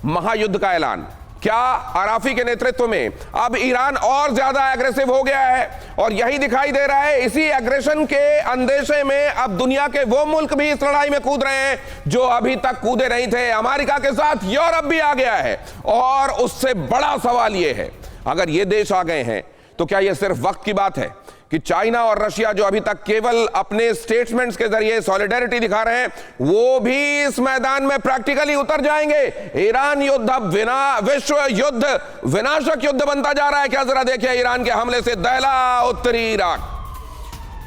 महायुद्ध का ऐलान। क्या अराफी के नेतृत्व में अब ईरान और ज्यादा एग्रेसिव हो गया है, और यही दिखाई दे रहा है। इसी एग्रेशन के अंदेशे में अब दुनिया के वो मुल्क भी इस लड़ाई में कूद रहे हैं जो अभी तक कूदे नहीं थे। अमेरिका के साथ यूरोप भी आ गया है, और उससे बड़ा सवाल यह है, अगर ये देश आ गए हैं तो क्या यह सिर्फ वक्त की बात है कि चाइना और रशिया, जो अभी तक केवल अपने स्टेटमेंट्स के जरिए सॉलिडेरिटी दिखा रहे हैं, वो भी इस मैदान में प्रैक्टिकली उतर जाएंगे। ईरान युद्ध अब विश्व युद्ध, विनाशक युद्ध बनता जा रहा है। क्या जरा देखिए, ईरान के हमले से दहला उत्तरी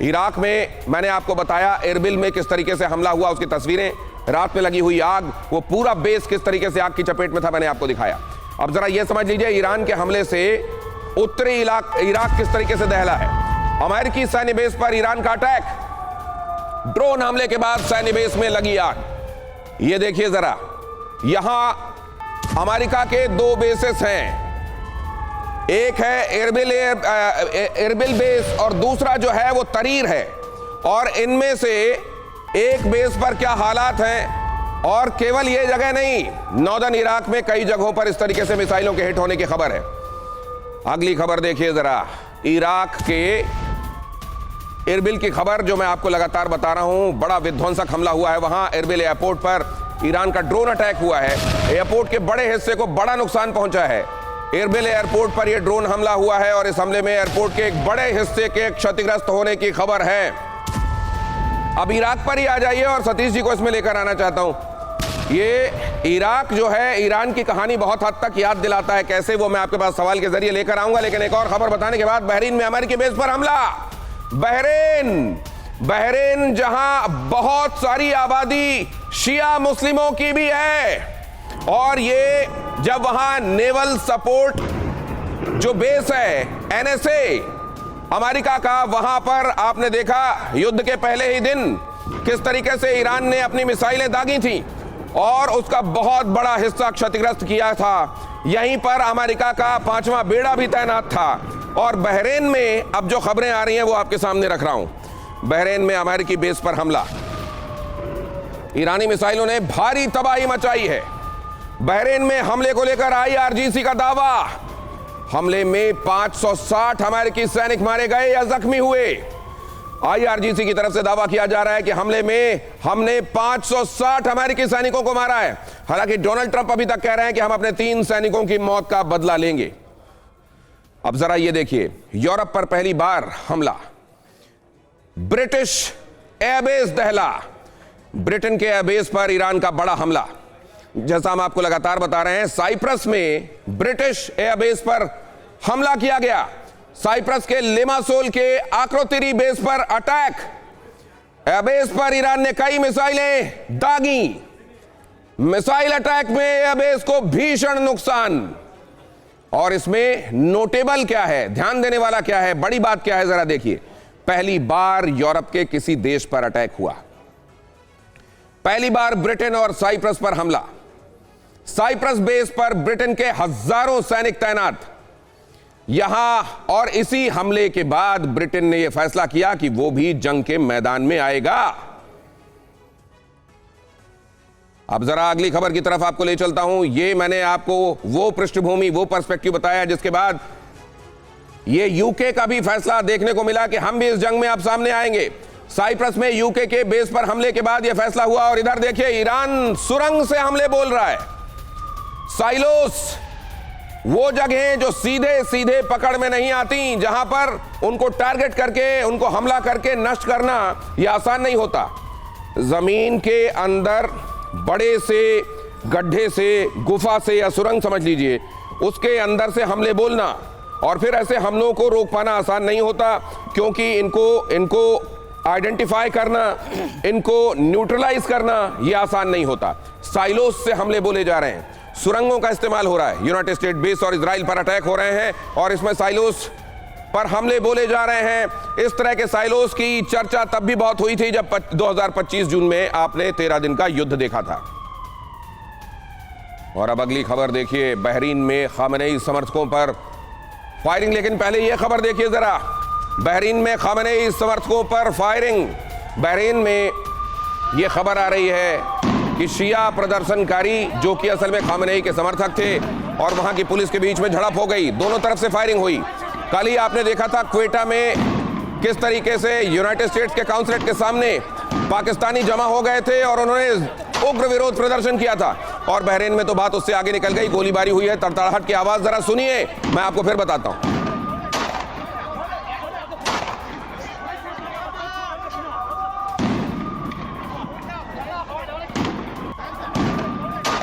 इराक में मैंने आपको बताया एरबिल में किस तरीके से हमला हुआ, उसकी तस्वीरें, रात में लगी हुई आग, वो पूरा बेस किस तरीके से आग की चपेट में था, मैंने आपको दिखाया। अब जरा यह समझ लीजिए ईरान के हमले से उत्तरी इराक किस तरीके से दहला है। अमेरिकी सैन्य बेस पर ईरान का अटैक, ड्रोन हमले के बाद सैन्य बेस में लगी आग। ये देखिए जरा, यहां अमेरिका के 2 बेसेस हैं, एक है एरबिल बेस और दूसरा जो है वो तरीर है। और इनमें से एक बेस पर क्या हालात हैं, और केवल ये जगह नहीं, नॉर्दर्न इराक में कई जगहों पर इस तरीके से मिसाइलों के हिट होने की खबर है। अगली खबर देखिए जरा, इराक के एरबिल की खबर जो मैं आपको लगातार बता रहा हूं। बड़ा विध्वंसक हमला हुआ है वहां एरबिल एयरपोर्ट पर, ईरान का ड्रोन अटैक हुआ है। एयरपोर्ट के बड़े हिस्से को बड़ा नुकसान पहुंचा है। एरबिल एयरपोर्ट पर यह ड्रोन हमला हुआ है, और इस हमले में एयरपोर्ट के एक बड़े हिस्से के क्षतिग्रस्त होने की खबर है। अब इराक पर ही आ जाइए, और सतीश जी को इसमें लेकर आना चाहता हूं। ये इराक जो है, ईरान की कहानी बहुत हद तक याद दिलाता है। कैसे, वो मैं आपके पास सवाल के जरिए लेकर आऊंगा, लेकिन एक और खबर बताने के बाद, बहरीन में अमेरिकी बेस पर हमला। बहरीन जहां बहुत सारी आबादी शिया मुस्लिमों की भी है, और ये जब वहां नेवल सपोर्ट जो बेस है एनएसए अमेरिका का, वहां पर आपने देखा युद्ध के पहले ही दिन किस तरीके से ईरान ने अपनी मिसाइलें दागी थी, और उसका बहुत बड़ा हिस्सा क्षतिग्रस्त किया था। यहीं पर अमेरिका का 5वां बेड़ा भी तैनात था। और बहरीन में अब जो खबरें आ रही हैं वो आपके सामने रख रहा हूं। बहरीन में अमेरिकी बेस पर हमला, ईरानी मिसाइलों ने भारी तबाही मचाई है। बहरीन में हमले को लेकर IRGC का दावा, हमले में 560 अमेरिकी सैनिक मारे गए या जख्मी हुए। IRGC की तरफ से दावा किया जा रहा है कि हमले में हमने 560 अमेरिकी सैनिकों को मारा है। हालांकि डोनाल्ड ट्रंप अभी तक कह रहे हैं कि हम अपने 3 सैनिकों की मौत का बदला लेंगे। अब जरा ये देखिए, यूरोप पर पहली बार हमला, ब्रिटिश एयरबेस दहला। ब्रिटेन के एयरबेस पर ईरान का बड़ा हमला, जैसा हम आपको लगातार बता रहे हैं। साइप्रस में ब्रिटिश एयरबेस पर हमला किया गया। साइप्रस के लिमासोल के आक्रोतिरी बेस पर अटैक, एयरबेस पर ईरान ने कई मिसाइलें दागी। मिसाइल अटैक में एयरबेस को भीषण नुकसान। और इसमें नोटेबल क्या है, ध्यान देने वाला क्या है, बड़ी बात क्या है, जरा देखिए। पहली बार यूरोप के किसी देश पर अटैक हुआ, पहली बार ब्रिटेन और साइप्रस पर हमला। साइप्रस बेस पर ब्रिटेन के हजारों सैनिक तैनात यहां, और इसी हमले के बाद ब्रिटेन ने यह फैसला किया कि वो भी जंग के मैदान में आएगा। अब जरा अगली खबर की तरफ आपको ले चलता हूं। ये मैंने आपको वो पृष्ठभूमि, वो पर्सपेक्टिव बताया जिसके बाद ये यूके का भी फैसला देखने को मिला कि हम भी इस जंग में अब सामने आएंगे। साइप्रस में यूके के बेस पर हमले के बाद यह फैसला हुआ। और इधर देखिए, ईरान सुरंग से हमले बोल रहा है। साइलोस, वो जगहें जो सीधे सीधे पकड़ में नहीं आती, जहां पर उनको टारगेट करके, उनको हमला करके नष्ट करना यह आसान नहीं होता। जमीन के अंदर बड़े से गड्ढे से, गुफा से, या सुरंग समझ लीजिए, उसके अंदर से हमले बोलना, और फिर ऐसे हमलों को रोक पाना आसान नहीं होता, क्योंकि इनको आइडेंटिफाई करना, इनको न्यूट्रलाइज करना यह आसान नहीं होता। साइलोस से हमले बोले जा रहे हैं, सुरंगों का इस्तेमाल हो रहा है। यूनाइटेड स्टेट बेस और इजराइल पर अटैक हो रहे हैं, और इसमें साइलोस पर हमले बोले जा रहे हैं। इस तरह के साइलोस की चर्चा तब भी बहुत हुई थी जब 2025 जून में आपने 13 दिन का युद्ध देखा था। और अब अगली खबर देखिए, बहरीन में खामेनेई समर्थकों पर फायरिंग। लेकिन पहले यह खबर देखिए जरा, बहरीन में खामेनेई समर्थकों पर फायरिंग। बहरीन में यह खबर आ रही है कि शिया प्रदर्शनकारी जो कि असल में खामेनेई के समर्थक थे और वहां की पुलिस के बीच में झड़प हो गई, दोनों तरफ से फायरिंग हुई। कल ही आपने देखा था क्वेटा में किस तरीके से यूनाइटेड स्टेट्स के काउंसलेट के सामने पाकिस्तानी जमा हो गए थे और उन्होंने उग्र विरोध प्रदर्शन किया था। और बहरीन में तो बात उससे आगे निकल गई, गोलीबारी हुई है, तड़तड़ाहट की आवाज जरा सुनिए, मैं आपको फिर बताता हूं।